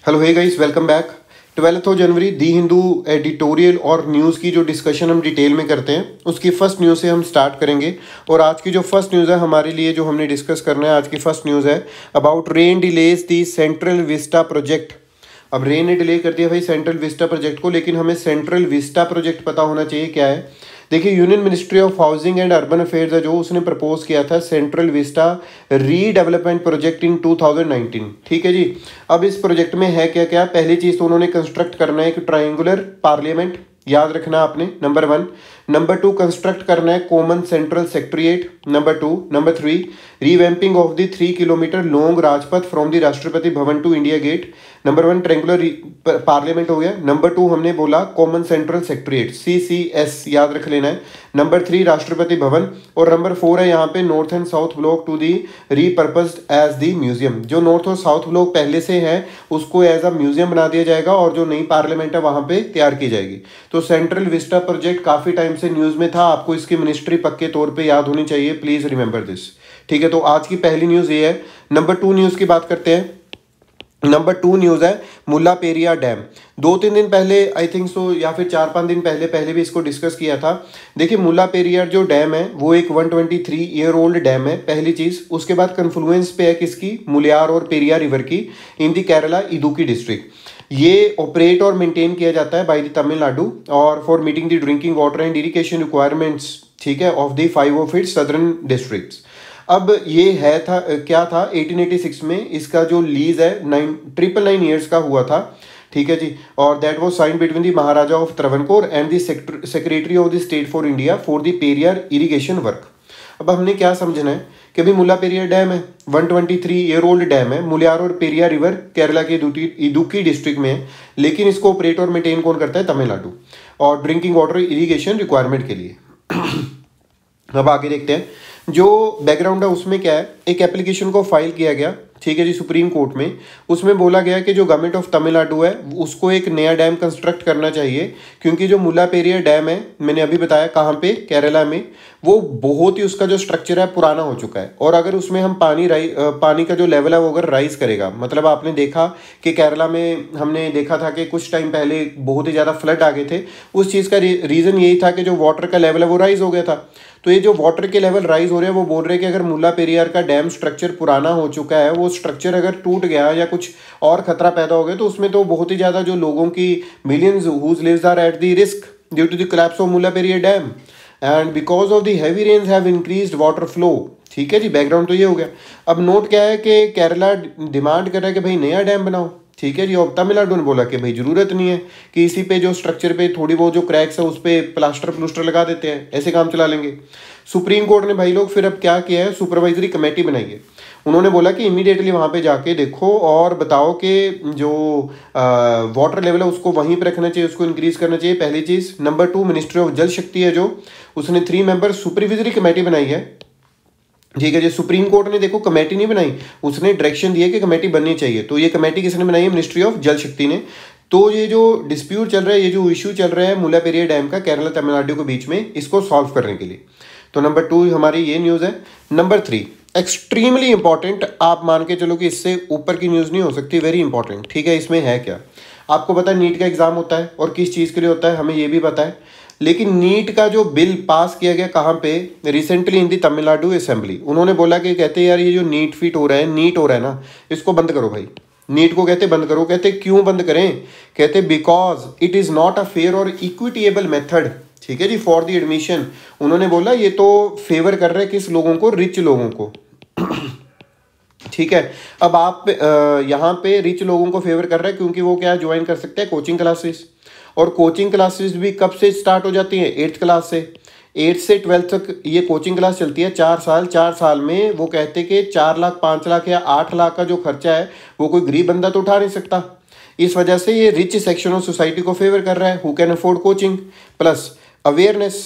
Hello hey guys, welcome back. 12 January the Hindu editorial और news की जो डिस्कशन हम डिटेल में करते हैं उसकी फर्स्ट न्यूज़ से हम स्टार्ट करेंगे। और आज की जो फर्स्ट न्यूज़ है हमारे लिए, जो हमने डिस्कस करना है, आज की फर्स्ट न्यूज़ है about rain delays the central Vista project. अब रेन ने डिले कर दिया भाई सेंट्रल विस्टा प्रोजेक्ट को, लेकिन हमें सेंट्रल विस्टा प्रोजेक्ट पता होना चाहिए क्या है। देखिए, union ministry of housing and urban affairs है जो उसने प्रपोज किया था central Vista redevelopment project in 2019। ठीक है जी। अब इस प्रोजेक्ट में है क्या क्या। पहली चीज़ तो उन्होंने कंस्ट्रक्ट करना है एक ट्रायंगुलर पार्लियामेंट, याद रखना आपने, नंबर 1। नंबर 2, कंस्ट्रक्ट करना है common central secretariat, number 2। Number 3, revamping of the 3 kilometre long Rajpath from the Rashtrapati Bhavan to India Gate. Number 1 triangular parliament हो गया। नंबर 2 हमने बोला कॉमन सेंट्रल सेक्रेटेरिएट, CCS, याद रख लेना है। नंबर 3 राष्ट्रपति भवन। और नंबर 4 है यहाँ पे north and south block to the repurposed as the museum. जो नॉर्थ और साउथ ब्लॉक पहले से है उसको एज अ म्यूजियम बना दिया जाएगा और जो नई पार्लियामेंट है वहाँ पे तैयार की जाएगी। तो सेंट्रल विस्टा प्रोजेक्ट काफ़ी टाइम से न्यूज़ में था, आपको इसकी मिनिस्ट्री पक्के तौर पे याद होनी चाहिए, प्लीज़ रिमेंबर दिस। ठीक है, तो आज की पहली न्यूज़ ये है। नंबर 2 न्यूज़ की बात करते हैं। नंबर 2 न्यूज़ है मुल्ला पेरियार डैम। 2-3 दिन पहले, आई थिंक सो, या फिर 4-5 दिन पहले भी इसको डिस्कस किया था। देखिए, मुल्ला पेरियार जो डैम है वो एक 123 ईयर ओल्ड डैम है, पहली चीज़। उसके बाद कन्फ्लुएंस पे है किसकी, मुलियार और पेरियार रिवर की, इन दी केरला इदुक्की डिस्ट्रिक्ट। ये ऑपरेट और मेंटेन किया जाता है बाय द तमिलनाडु और for meeting the drinking water and irrigation requirements, ठीक है, of the 5 of its southern districts. अब ये है था क्या था 1886 में इसका जो लीज है 999 ईयर्स का हुआ था। ठीक है जी। और that was sign between the Maharaja of Travancore and the secretary of the state for India for the Periyar irrigation work. अब हमने क्या समझना है कि भाई मुल्ला पेरियार डैम है, 123 ईयर ओल्ड डैम है, मुलियार और पेरियार रिवर केरला के इदुक्की डिस्ट्रिक्ट में है, लेकिन इसको ऑपरेट और मेंटेन कौन करता है, तमिलनाडु, और ड्रिंकिंग वाटर इरिगेशन रिक्वायरमेंट के लिए। अब आगे देखते हैं जो बैकग्राउंड है उसमें क्या है। एक एप्लीकेशन को फाइल किया गया, ठीक है जी, सुप्रीम कोर्ट में। उसमें बोला गया कि जो गवर्नमेंट ऑफ तमिलनाडु है उसको एक नया डैम कंस्ट्रक्ट करना चाहिए, क्योंकि जो मुल्ला पेरियार डैम है, मैंने अभी बताया कहाँ पे, केरला में, वो बहुत ही उसका जो स्ट्रक्चर है पुराना हो चुका है। और अगर उसमें हम पानी का जो लेवल है वो अगर राइज करेगा, मतलब आपने देखा कि केरला में हमने देखा था कि कुछ टाइम पहले बहुत ही ज़्यादा फ्लड आ गए थे। उस चीज़ का रीज़न यही था कि जो वाटर का लेवल है वो राइज हो गया था। तो ये जो वाटर के लेवल राइज हो रहे हैं वो बोल रहे हैं कि अगर मुल्ला पेरियार का डैम स्ट्रक्चर पुराना हो चुका है, वो स्ट्रक्चर अगर टूट गया या कुछ और खतरा पैदा हो गया तो उसमें तो बहुत ही ज़्यादा जो लोगों की millions whose lives are at the risk due to the collapse of Mullaperiyar dam and because of the heavy rains have increased water flow. ठीक है जी, बैकग्राउंड तो ये हो गया। अब नोट क्या है कि केरला डिमांड कर रहा है कि भाई नया डैम बनाओ, ठीक है जी, और तमिलनाडु ने बोला कि भाई ज़रूरत नहीं है, कि इसी पे जो स्ट्रक्चर पे थोड़ी बहुत जो क्रैक्स है उस पर प्लास्टर लगा देते हैं, ऐसे काम चला लेंगे। सुप्रीम कोर्ट ने भाई लोग फिर अब क्या किया है, सुपरवाइजरी कमेटी बनाई है। उन्होंने बोला कि इमीडिएटली वहाँ पे जाके देखो और बताओ कि जो वाटर लेवल है उसको वहीं पे रखना चाहिए, उसको इंक्रीज करना चाहिए, पहली चीज़। नंबर 2, मिनिस्ट्री ऑफ जल शक्ति है जो, उसने 3 मेंबर सुपरवाइजरी कमेटी बनाई है। ठीक है जी। सुप्रीम कोर्ट ने देखो कमेटी नहीं बनाई, उसने डायरेक्शन दिया कि कमेटी बननी चाहिए। तो ये कमेटी किसने बनाई है, मिनिस्ट्री ऑफ जल शक्ति ने। तो ये जो डिस्प्यूट चल रहा है, ये जो इशू चल रहा है मुल्ला पेरियार डैम का केरला तमिलनाडु के बीच में, इसको सॉल्व करने के लिए। तो नंबर 2 हमारी ये न्यूज़ है। नंबर 3 एक्सट्रीमली इंपॉर्टेंट, आप मान के चलो कि इससे ऊपर की न्यूज़ नहीं हो सकती, वेरी इंपॉर्टेंट। ठीक है, इसमें है क्या, आपको पता है नीट का एग्जाम होता है और किस चीज़ के लिए होता है, हमें ये भी पता है। लेकिन नीट का जो बिल पास किया गया कहाँ पे, recently in the Tamil Nadu assembly, उन्होंने बोला कि कहते हैं यार ये जो नीट फीट हो रहा है, नीट हो रहा है ना, इसको बंद करो भाई। नीट को कहते बंद करो। कहते क्यों बंद करें, कहते because it is not a fair और इक्विटेबल मेथड, ठीक है जी, फॉर द एडमिशन। उन्होंने बोला ये तो फेवर कर रहे हैं किस लोगों को, रिच लोगों को। ठीक है, अब आप यहाँ पे रिच लोगों को फेवर कर रहे हैं क्योंकि वो क्या ज्वाइन कर सकते हैं, कोचिंग क्लासेस। और कोचिंग क्लासेस भी कब से स्टार्ट हो जाती हैं, 8th क्लास से। 8 से 12 तक ये कोचिंग क्लास चलती है, 4 साल। 4 साल में वो कहते कि 4 लाख 5 लाख या 8 लाख का जो खर्चा है वो कोई गरीब बंदा तो उठा नहीं सकता। इस वजह से ये रिच सेक्शन ऑफ सोसाइटी को फेवर कर रहा है, who can afford coaching. Plus awareness,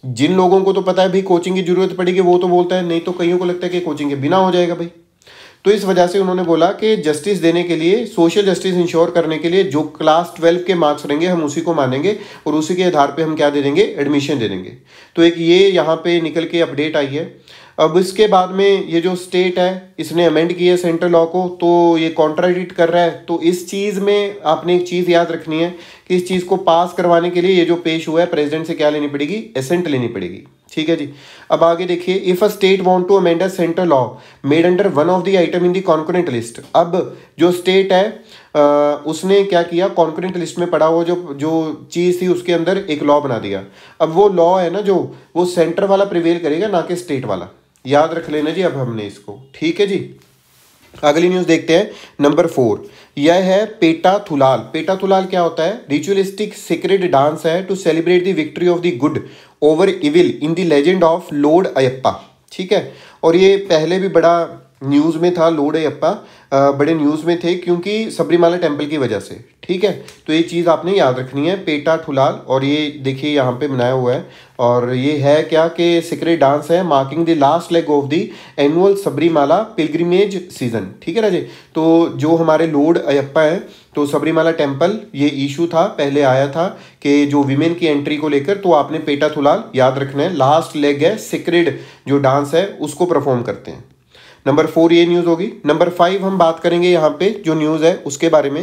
जिन लोगों को तो पता है भाई कोचिंग की जरूरत पड़ेगी वो तो बोलता है, नहीं तो कईयों को लगता है कि कोचिंग के बिना हो जाएगा भाई। तो इस वजह से उन्होंने बोला कि जस्टिस देने के लिए, सोशल जस्टिस इंश्योर करने के लिए जो क्लास 12 के मार्क्स रहेंगे हम उसी को मानेंगे और उसी के आधार पे हम क्या दे देंगे, एडमिशन दे देंगे। तो एक ये यहाँ पे निकल के अपडेट आई है। अब इसके बाद में ये जो स्टेट है इसने अमेंड किया है सेंट्रल लॉ को, तो ये कॉन्ट्राडिक्ट कर रहा है। तो इस चीज़ में आपने एक चीज़ याद रखनी है कि इस चीज़ को पास करवाने के लिए ये जो पेश हुआ है प्रेसिडेंट से क्या लेनी पड़ेगी, एसेंट लेनी पड़ेगी। ठीक है जी। अब आगे देखिए, if a state want to amend a central law made under one of the item in the concurrent list. अब जो स्टेट है उसने क्या किया, कॉन्करेंट लिस्ट में पड़ा हुआ जो चीज़ थी उसके अंदर एक लॉ बना दिया। अब वो लॉ है ना जो, वो सेंटर वाला प्रिवेल करेगा ना कि स्टेट वाला, याद रख लेना जी अब हमने इसको। ठीक है जी। अगली न्यूज़ देखते हैं, नंबर 4। यह है पेटा थुलाल। पेटा थुलाल क्या होता है, रिचुअलिस्टिक सीक्रेट डांस है to celebrate the victory of the good over evil in the legend of lord Ayyappa. ठीक है, और ये पहले भी बड़ा न्यूज़ में था, लॉर्ड अयप्पा बड़े न्यूज़ में थे क्योंकि सबरीमाला टेम्पल की वजह से। ठीक है, तो ये चीज़ आपने याद रखनी है, पेटा थुलाल। और ये देखिए यहाँ पे बनाया हुआ है, और ये है क्या कि सीक्रेट डांस है marking the last leg of the annual Sabarimala pilgrimage season. ठीक है ना जी। तो जो हमारे लॉर्ड अयप्पा है, तो सबरीमाला टेम्पल ये इशू था, पहले आया था कि जो विमेन की एंट्री को लेकर, तो आपने पेटा थुलाल याद रखना है, लास्ट लेग है, सीक्रेट जो डांस है उसको परफॉर्म करते हैं। नंबर 4 ये न्यूज़ होगी। नंबर 5 हम बात करेंगे यहाँ पे जो न्यूज़ है उसके बारे में।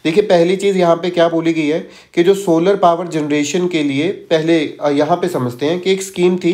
देखिए पहली चीज़ यहाँ पे क्या बोली गई है कि जो सोलर पावर जनरेशन के लिए पहले यहाँ पे समझते हैं कि एक स्कीम थी।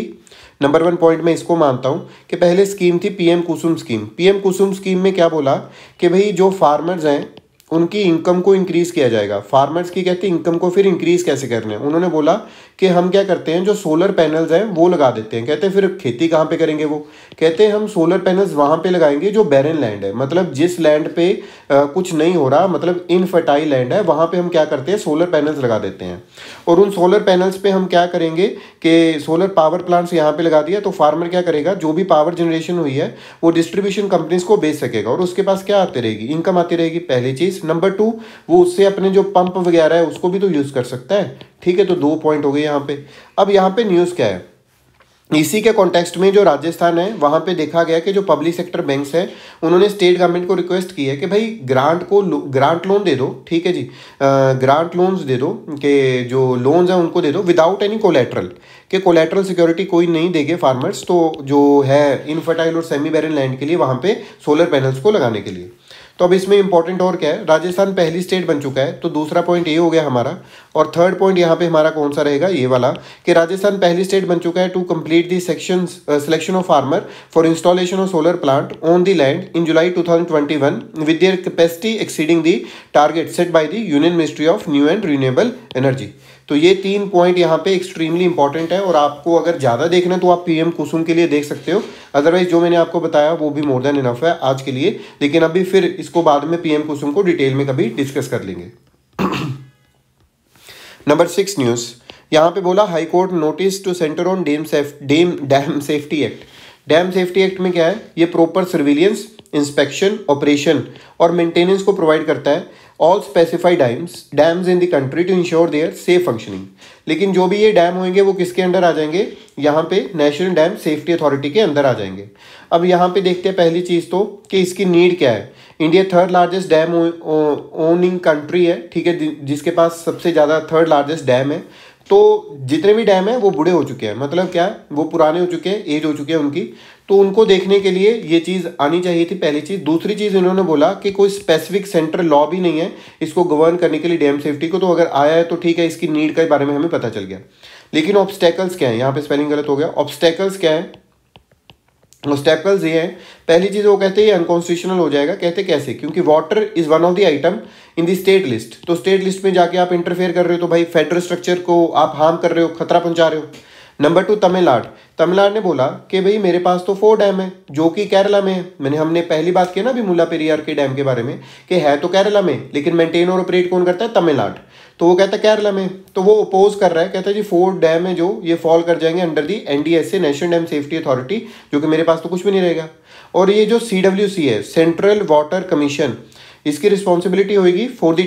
नंबर 1 पॉइंट में इसको मानता हूँ कि पहले स्कीम थी पीएम कुसुम स्कीम। पीएम कुसुम स्कीम में क्या बोला कि भाई जो फार्मर्स हैं उनकी इनकम को इंक्रीज़ किया जाएगा। फार्मर्स की कहते हैं इनकम को फिर इंक्रीज़ कैसे करना है, उन्होंने बोला कि हम क्या करते हैं, जो सोलर पैनल्स हैं वो लगा देते हैं। कहते हैं फिर खेती कहाँ पे करेंगे, वो कहते हैं हम सोलर पैनल्स वहाँ पे लगाएंगे जो बैरन लैंड है, मतलब जिस लैंड पे कुछ नहीं हो रहा, मतलब इनफर्टाइल लैंड है, वहाँ पे हम क्या करते हैं, सोलर पैनल्स लगा देते हैं। और उन सोलर पैनल्स पे हम क्या करेंगे कि सोलर पावर प्लांट्स यहाँ पे लगा दिया, तो फार्मर क्या करेगा, जो भी पावर जनरेशन हुई है वो डिस्ट्रीब्यूशन कंपनीज को बेच सकेगा और उसके पास क्या आती रहेगी, इनकम आती रहेगी, पहली चीज़। नंबर 2, वो उससे अपने जो पंप वगैरह है उसको भी तो यूज़ कर सकता है। ठीक है, तो 2 पॉइंट हो गए यहाँ पे। अब यहाँ पे न्यूज़ क्या है, इसी के कॉन्टेक्स्ट में जो राजस्थान है वहाँ पे देखा गया कि जो पब्लिक सेक्टर बैंक्स हैं उन्होंने स्टेट गवर्नमेंट को रिक्वेस्ट की है कि भाई ग्रांट लोन दे दो। ठीक है जी, ग्रांट लोन्स दे दो, कि जो लोन्स हैं उनको दे दो विदाउट एनी कोलेट्रल, कि कोलेट्रल सिक्योरिटी कोई नहीं देंगे फार्मर्स, तो जो है इनफर्टाइल और सेमी बैरन लैंड के लिए वहाँ पे सोलर पैनल्स को लगाने के लिए। तो अब इसमें इंपॉर्टेंट और क्या है, राजस्थान पहली स्टेट बन चुका है, तो दूसरा पॉइंट ये हो गया हमारा। और थर्ड पॉइंट यहाँ पे हमारा कौन सा रहेगा, ये वाला, कि राजस्थान पहली स्टेट बन चुका है to complete the selection of farmer for installation of solar plant on the land in July 2021 with their capacity exceeding the target set by the union ministry of new and renewable energy. तो ये 3 point यहाँ पे extremely important है, और आपको अगर ज़्यादा देखना है तो आप पीएम कुसुम के लिए देख सकते हो, अदरवाइज जो मैंने आपको बताया वो भी मोर देन इनफ है आज के लिए। लेकिन अभी फिर इसको बाद में पीएम कुसुम को डिटेल में कभी डिस्कस कर लेंगे। नंबर 6 न्यूज़ यहाँ पे बोला, high court notice to centre on dam safety act. Dam safety act में क्या है, ये प्रॉपर सर्विलियंस, इंस्पेक्शन, ऑपरेशन और मेंटेनेंस को प्रोवाइड करता है all specified dams in the country to ensure their safe functioning. लेकिन जो भी ये डैम होंगे वो किसके अंडर आ जाएंगे, यहाँ पे नेशनल डैम सेफ्टी अथॉरिटी के अंदर आ जाएंगे। अब यहाँ पे देखते हैं पहली चीज़ तो कि इसकी नीड क्या है। India 3rd largest dam owning country है, ठीक है, जिसके पास सबसे ज़्यादा 3rd लार्जेस्ट डैम है। तो जितने भी डैम हैं वो बूढ़े हो चुके हैं, मतलब क्या, वो पुराने हो चुके हैं, एज हो चुके हैं उनकी, तो उनको देखने के लिए ये चीज़ आनी चाहिए थी, पहली चीज़। दूसरी चीज़ इन्होंने बोला कि कोई स्पेसिफिक सेंट्रल लॉ भी नहीं है इसको गवर्न करने के लिए डैम सेफ्टी को, तो अगर आया है तो ठीक है, इसकी नीड के बारे में हमें पता चल गया। लेकिन ऑब्स्टेकल्स क्या है, यहाँ पे स्पेलिंग गलत हो गया, ऑब्स्टेकल्स क्या है, ऑब्स्टेकल्स ये हैं, पहली चीज़ वो कहते हैं ये अनकॉन्स्टिट्यूशनल हो जाएगा। कहते कैसे, क्योंकि water is one of the item in the state list. तो स्टेट लिस्ट में जाके आप इंटरफेयर कर रहे हो, तो भाई फेडरल स्ट्रक्चर को आप हार्म कर रहे हो, खतरा पहुंचा रहे हो। नंबर 2, तमिलनाडु ने बोला कि भाई मेरे पास तो 4 डैम है जो कि केरला में है। हमने पहली बात की ना अभी मुल्ला पेरियार के डैम के बारे में, कि है तो केरला में लेकिन मेंटेन और ऑपरेट कौन करता है, तमिलनाडु। तो वो कहता है केरला में, तो वो अपोज कर रहा है, कहता है जी 4 डैम है जो ये फॉल कर जाएंगे under the NDSA, national dam safety authority, जो कि मेरे पास तो कुछ भी नहीं रहेगा। और ये जो CWC है, सेंट्रल वाटर कमीशन, इसकी रिस्पॉन्सिबिलिटी होगी for the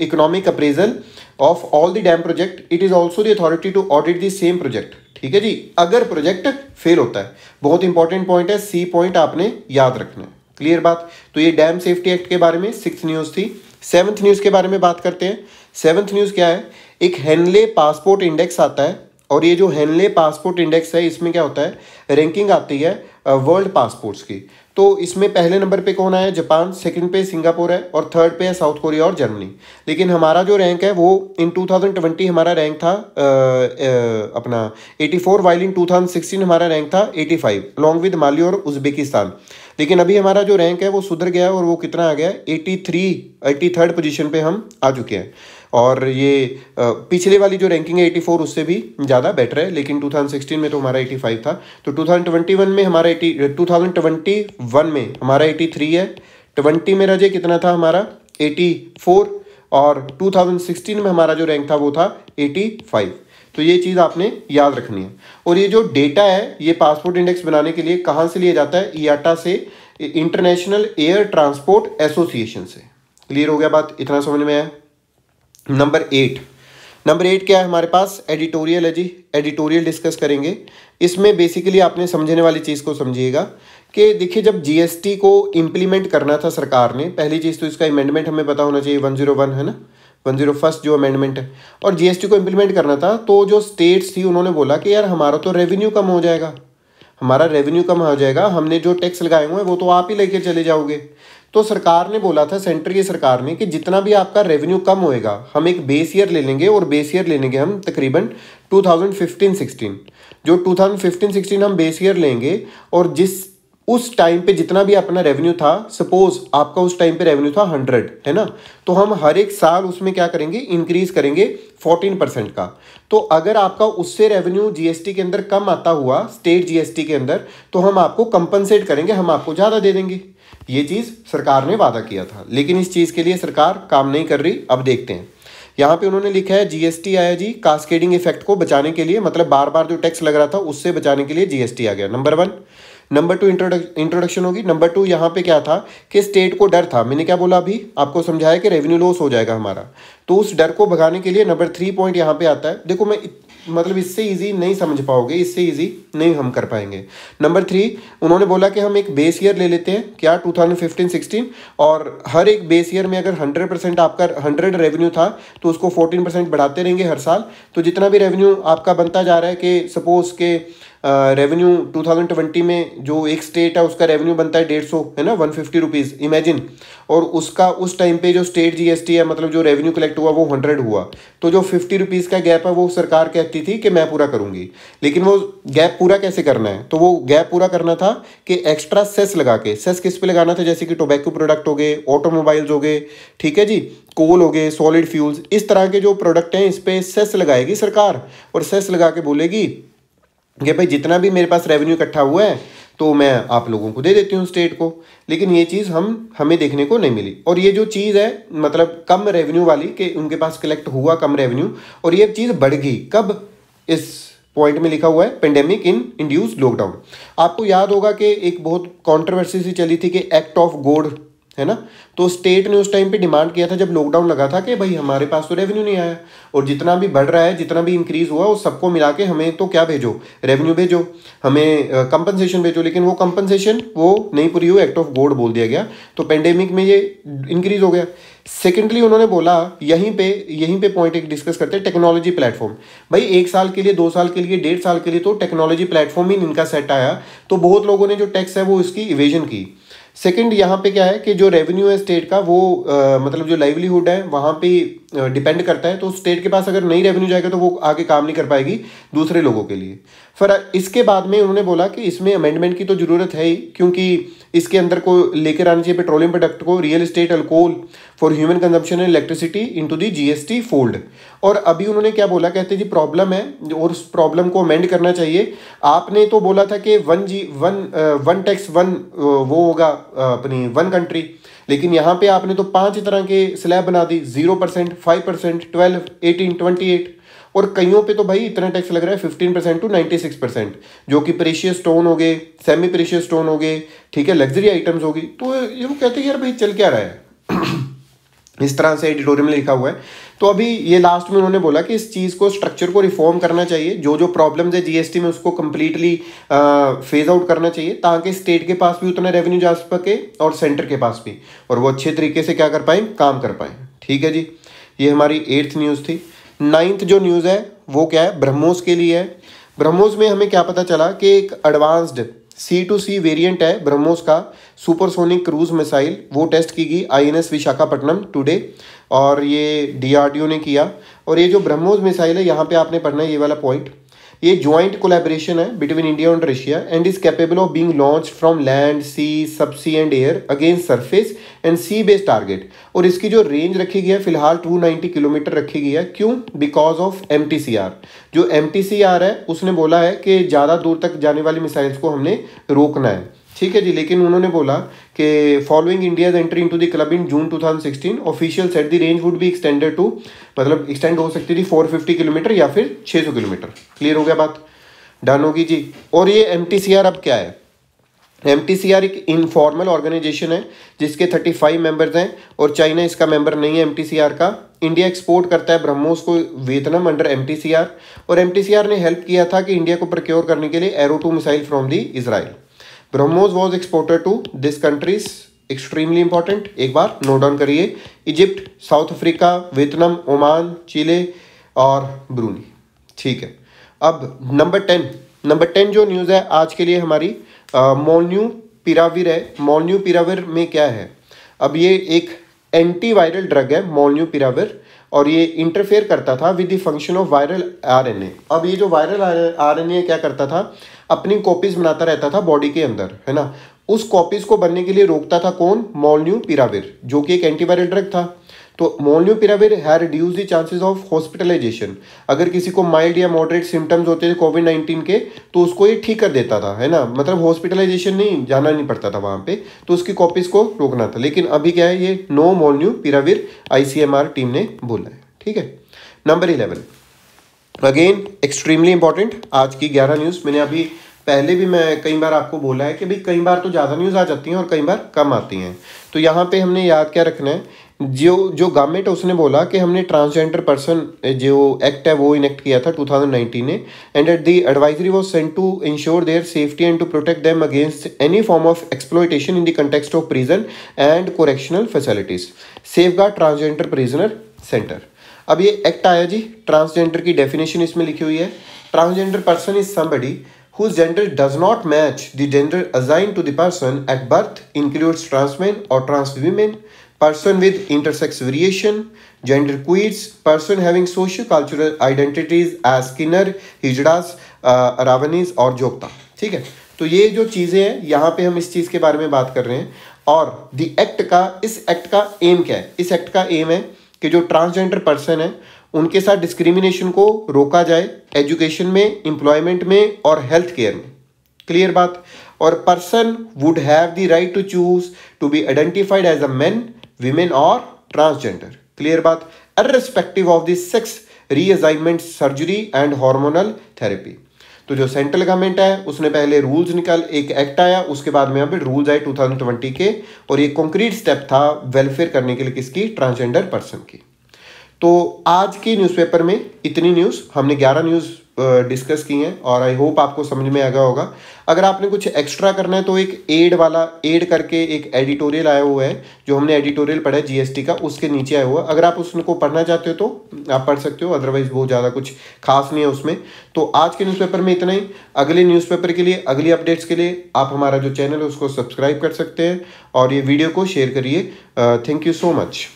economic appraisal of all the dam project. It is also the authority to audit the same project. ठीक है जी, अगर प्रोजेक्ट फेल होता है। बहुत इंपॉर्टेंट पॉइंट है, C पॉइंट आपने याद रखना है। क्लियर बात। तो ये डैम सेफ्टी एक्ट के बारे में 6th न्यूज़ थी। 7th न्यूज़ के बारे में बात करते हैं। 7th न्यूज़ क्या है, एक हेनले पासपोर्ट इंडेक्स आता है, और ये जो हेनले पासपोर्ट इंडेक्स है इसमें क्या होता है, रैंकिंग आती है वर्ल्ड पासपोर्ट्स की। तो इसमें पहले नंबर पे कौन आया? जापान, सेकंड पे सिंगापुर है और थर्ड पे है साउथ कोरिया और जर्मनी। लेकिन हमारा जो रैंक है वो इन 2020 हमारा रैंक था अपना 84, वाइल इन 2016 हमारा रैंक था 85 अलॉन्ग विद माली और उज्बेकिस्तान। लेकिन अभी हमारा जो रैंक है वो सुधर गया और वो कितना आ गया? 83rd पोजीशन पे हम आ चुके हैं। और ये पिछले वाली जो रैंकिंग है 84 उससे भी ज़्यादा बेटर है, लेकिन 2016 में तो हमारा 85 था। तो 2021 में हमारा 2021 में हमारा 83 है। 20 में रजे कितना था हमारा? 84। और 2016 में हमारा जो रैंक था वो था 85। तो ये चीज़ आपने याद रखनी है। और ये जो डेटा है ये पासपोर्ट इंडेक्स बनाने के लिए कहाँ से लिया जाता है? IATA से, इंटरनेशनल एयर ट्रांसपोर्ट एसोसिएशन से। क्लियर हो गया बात? इतना समझ में आया? नंबर 8 क्या है हमारे पास? एडिटोरियल है जी। एडिटोरियल डिस्कस करेंगे। इसमें बेसिकली आपने समझने वाली चीज़ को समझिएगा कि देखिए, जब GST को इम्प्लीमेंट करना था सरकार ने, पहली चीज़ तो इसका अमेंडमेंट हमें पता होना चाहिए, 101 है ना, 101 जो अमेंडमेंट है। और GST को इम्प्लीमेंट करना था तो जो स्टेट्स थी उन्होंने बोला कि यार हमारा तो रेवेन्यू कम हो जाएगा, हमारा रेवेन्यू कम हो जाएगा, हमने जो टैक्स लगाए हुए हैं वो तो आप ही लेके चले जाओगे। तो सरकार ने बोला था, सेंटर की सरकार ने, कि जितना भी आपका रेवेन्यू कम होएगा हम एक बेस ईयर ले लेंगे, और बेस ईयर ले लेंगे हम तकरीबन 2015-16। जो 2015-16 हम बेस ईयर लेंगे और जिस उस टाइम पे जितना भी अपना रेवेन्यू था, सपोज आपका उस टाइम पे रेवेन्यू था 100 है ना, तो हम हर एक साल उसमें क्या करेंगे? इंक्रीज करेंगे 14% का। तो अगर आपका उससे रेवेन्यू GST के अंदर कम आता हुआ, स्टेट GST के अंदर, तो हम आपको कंपनसेट करेंगे, हम आपको ज़्यादा दे देंगे। ये चीज़ सरकार ने वादा किया था, लेकिन इस चीज़ के लिए सरकार काम नहीं कर रही। अब देखते हैं, यहाँ पे उन्होंने लिखा है GST आया जी कास्केडिंग इफेक्ट को बचाने के लिए, मतलब बार बार जो टैक्स लग रहा था उससे बचाने के लिए GST आ गया, नंबर 1। नंबर 2 इंट्रोडक्शन होगी। नंबर 2 यहाँ पे क्या था कि स्टेट को डर था, मैंने क्या बोला अभी आपको समझाया कि रेवेन्यू लॉस हो जाएगा हमारा, तो उस डर को भगाने के लिए नंबर 3 पॉइंट यहाँ पे आता है। देखो, मैं मतलब इससे इजी नहीं समझ पाओगे, इससे इजी नहीं हम कर पाएंगे। नंबर 3 उन्होंने बोला कि हम एक बेस ईयर ले लेते हैं, क्या 2015-16, और हर एक बेस ईयर में अगर 100% आपका 100 रेवेन्यू था तो उसको 14% बढ़ाते रहेंगे हर साल। तो जितना भी रेवेन्यू आपका बनता जा रहा है, कि सपोज के रेवेन्यू 2020 में जो एक स्टेट है उसका रेवेन्यू बनता है 150 है ना, 150 रुपीज़ इमेजिन, और उसका उस टाइम पे जो स्टेट GST है, मतलब जो रेवेन्यू कलेक्ट हुआ वो 100 हुआ, तो जो 50 रुपीज़ का गैप है वो सरकार कहती थी कि मैं पूरा करूंगी। लेकिन वो गैप पूरा कैसे करना है? तो वो गैप पूरा करना था कि एक्स्ट्रा सेस लगा के। सेस किस पे लगाना था? जैसे कि टोबैको प्रोडक्ट हो गए, ऑटोमोबाइल्स हो गए, ठीक है जी, कोल हो गए, सॉलिड फ्यूल्स, इस तरह के जो प्रोडक्ट हैं इस पे सेस लगाएगी सरकार, और सेस लगा के बोलेगी कि भाई जितना भी मेरे पास रेवेन्यू इकट्ठा हुआ है तो मैं आप लोगों को दे देती हूँ, स्टेट को। लेकिन ये चीज़ हमें देखने को नहीं मिली। और ये जो चीज़ है मतलब कम रेवेन्यू वाली, कि उनके पास कलेक्ट हुआ कम रेवेन्यू, और ये चीज़ बढ़ गई कब? इस पॉइंट में लिखा हुआ है पेंडेमिक इन इंड्यूस्ड लॉकडाउन। आपको याद होगा कि एक बहुत कंट्रोवर्सी सी चली थी कि एक्ट ऑफ गॉड है ना, तो स्टेट ने उस टाइम पे डिमांड किया था जब लॉकडाउन लगा था कि भाई हमारे पास तो रेवेन्यू नहीं आया, और जितना भी बढ़ रहा है, जितना भी इंक्रीज हुआ, उस सबको मिला के हमें तो क्या भेजो? रेवेन्यू भेजो, हमें कंपनसेशन भेजो। लेकिन वो कंपनसेशन वो नहीं पूरी हुई, एक्ट ऑफ गॉड बोल दिया गया, तो पेंडेमिक में ये इंक्रीज हो गया। सेकेंडली उन्होंने बोला, यहीं पे पॉइंट एक डिस्कस करते हैं, टेक्नोलॉजी प्लेटफॉर्म। भाई 1 साल के लिए, 2 साल के लिए, 1.5 साल के लिए तो टेक्नोलॉजी प्लेटफॉर्म ही इनका सेट आया, तो बहुत लोगों ने जो टैक्स है वो इसकी इवेजन की। सेकंड यहाँ पे क्या है कि जो रेवेन्यू है स्टेट का वो मतलब जो लाइवलीहुड है वहाँ पे डिपेंड करता है। तो स्टेट के पास अगर नहीं रेवेन्यू जाएगा तो वो आगे काम नहीं कर पाएगी दूसरे लोगों के लिए। फिर इसके बाद में उन्होंने बोला कि इसमें अमेंडमेंट की तो ज़रूरत है ही, क्योंकि इसके अंदर को लेकर आना चाहिए पेट्रोलियम प्रोडक्ट को, real estate, alcohol for human consumption and electricity into the GST fold. और अभी उन्होंने क्या बोला, कहते जी प्रॉब्लम है और उस प्रॉब्लम को अमेंड करना चाहिए। आपने तो बोला था कि वन टैक्स वन वो होगा अपनी वन कंट्री, लेकिन यहाँ पे आपने तो 5 तरह के स्लैब बना दी, 0%, 5%, 12, 18, 28, और कईयों पे तो भाई इतना टैक्स लग रहा है 15% टू 96%, जो कि प्रेशियस स्टोन हो गए, सेमी प्रेशियस स्टोन हो गए, ठीक है, लग्जरी आइटम्स होगी। तो ये वो कहते हैं यार भाई चल क्या रहा है इस तरह से एडिटोरियल में लिखा हुआ है। तो अभी ये लास्ट में उन्होंने बोला कि इस चीज़ को, स्ट्रक्चर को रिफॉर्म करना चाहिए, जो जो प्रॉब्लम्स है GST में उसको कम्प्लीटली फेज आउट करना चाहिए, ताकि स्टेट के पास भी उतना रेवेन्यू जा सके और सेंटर के पास भी, और वो अच्छे तरीके से क्या कर पाएँ, काम कर पाएँ। ठीक है जी, ये हमारी 8th न्यूज़ थी। 9th जो न्यूज़ है वो क्या है, ब्रह्मोस के लिए है। ब्रह्मोस में हमें क्या पता चला कि एक एडवांस्ड C2C वेरिएंट है ब्रह्मोस का सुपरसोनिक क्रूज मिसाइल, वो टेस्ट की गई INS विशाखापट्टनम टुडे, और ये DRDO ने किया। और ये जो ब्रह्मोस मिसाइल है, यहाँ पे आपने पढ़ना है ये वाला पॉइंट, ये ज्वाइंट कोलैबोरेशन है between India and Russia and is capable of being launch from land, sea, subsea and air against surface and sea based target. और इसकी जो रेंज रखी गई है फिलहाल 290 किलोमीटर रखी गई है। क्यों? Because of MTCR। जो MTCR है उसने बोला है कि ज़्यादा दूर तक जाने वाली मिसाइल्स को हमने रोकना है, ठीक है जी। लेकिन उन्होंने बोला कि following India's entry into the club in June 2016 official set the range would be extended to, मतलब एक्सटेंड हो सकती थी 450 किलोमीटर या फिर 600 किलोमीटर। क्लियर हो गया बात? डन होगी जी। और ये MTCR अब क्या है? MTCR एक इनफॉर्मल ऑर्गेनाइजेशन है जिसके 35 मेंबर्स हैं और चाइना इसका मेंबर नहीं है MTCR का। इंडिया एक्सपोर्ट करता है ब्रह्मोस को वियतनाम अंडर MTCR, और MTCR ने हेल्प किया था कि इंडिया को प्रोक्योर करने के लिए Arrow 2 missile from the Israel. BrahMos was exported to this countries, extremely important, एक बार नोट डाउन करिए, Egypt, South Africa, Vietnam, Oman, Chile और ब्रूनी, ठीक है। अब नंबर 10 जो न्यूज़ है आज के लिए हमारी मोल्न्यूपिराविर है। मोल्न्यूपिराविर में क्या है? अब ये एक एंटीवायरल ड्रग है मोल्न्यूपिराविर, और ये इंटरफेयर करता था with the function of viral RNA। अब ये जो वायरल RNA क्या करता था, अपनी कॉपीज बनाता रहता था बॉडी के अंदर, है ना। उस कॉपीज को बनने के लिए रोकता था कौन? मोल्न्यूपिराविर, जो कि एक एंटीवायरल ड्रग था। तो molnupiravir have reduce the chances of hospitalisation. अगर किसी को माइल्ड या मॉडरेट सिम्टम्स होते थे कोविड-19 के, तो उसको ये ठीक कर देता था, है ना, मतलब हॉस्पिटलाइजेशन नहीं, जाना नहीं पड़ता था वहाँ पे, तो उसकी कॉपीज को रोकना था। लेकिन अभी क्या है, ये नो मोल्न्यूपिराविर ICMR टीम ने बोला है, ठीक है। नंबर 11 अगेन एक्सट्रीमली इंपॉर्टेंट, आज की 11 न्यूज़। मैंने अभी पहले भी मैं कई बार आपको बोला है कि भाई कई बार तो ज़्यादा न्यूज़ आ जाती हैं और कई बार कम आती हैं। तो यहाँ पे हमने याद क्या रखना है, जो गवर्नमेंट है उसने बोला कि हमने ट्रांसजेंडर पर्सन जो एक्ट है वो इनेक्ट किया था 2019 ने, and at the advisory was sent to ensure their safety and to protect them against any form of exploitation in the context of prison and correctional facilities, safeguard transgender prisoner centre. अब ये act आया जी, transgender की definition इसमें लिखी हुई है। Transgender person is somebody whose gender does not match the gender assigned to the person at birth, includes trans men or trans women, person with intersex variation, gender queers, person having socio-cultural identities as Skinner, Hijras, Arawanis और जोगता, ठीक है। तो ये जो चीज़ें हैं यहाँ पे हम इस चीज़ के बारे में बात कर रहे हैं। और इस एक्ट का एम क्या है? इस एक्ट का एम है कि जो ट्रांसजेंडर पर्सन है उनके साथ डिस्क्रिमिनेशन को रोका जाए एजुकेशन में, एम्प्लॉयमेंट में और हेल्थ केयर में। क्लियर बात? और person would have the right to choose to be identified as a man, women और ट्रांसजेंडर। क्लियर बात? Irrespective of the sex reassignment, surgery and hormonal therapy. तो जो सेंट्रल गवर्नमेंट है उसने पहले रूल्स एक एक्ट आया, उसके बाद में यहाँ पे रूल्स आए 2020 के, और ये कॉन्क्रीट स्टेप था वेलफेयर करने के लिए किसकी? ट्रांसजेंडर पर्सन की। तो आज की न्यूज़पेपर में इतनी न्यूज़, हमने 11 न्यूज़ डिस्कस की हैं और आई होप आपको समझ में आ गया होगा। अगर आपने कुछ एक्स्ट्रा करना है तो एक एड करके एक एडिटोरियल आया हुआ है, जो हमने एडिटोरियल पढ़ा है GST का, उसके नीचे आया हुआ है। अगर आप उसको पढ़ना चाहते हो तो आप पढ़ सकते हो, अदरवाइज बहुत ज़्यादा कुछ खास नहीं है उसमें। तो आज के न्यूज़पेपर में इतना ही। अगले न्यूज़पेपर के लिए, अगली अपडेट्स के लिए आप हमारा जो चैनल है उसको सब्सक्राइब कर सकते हैं और ये वीडियो को शेयर करिए। Thank you so much.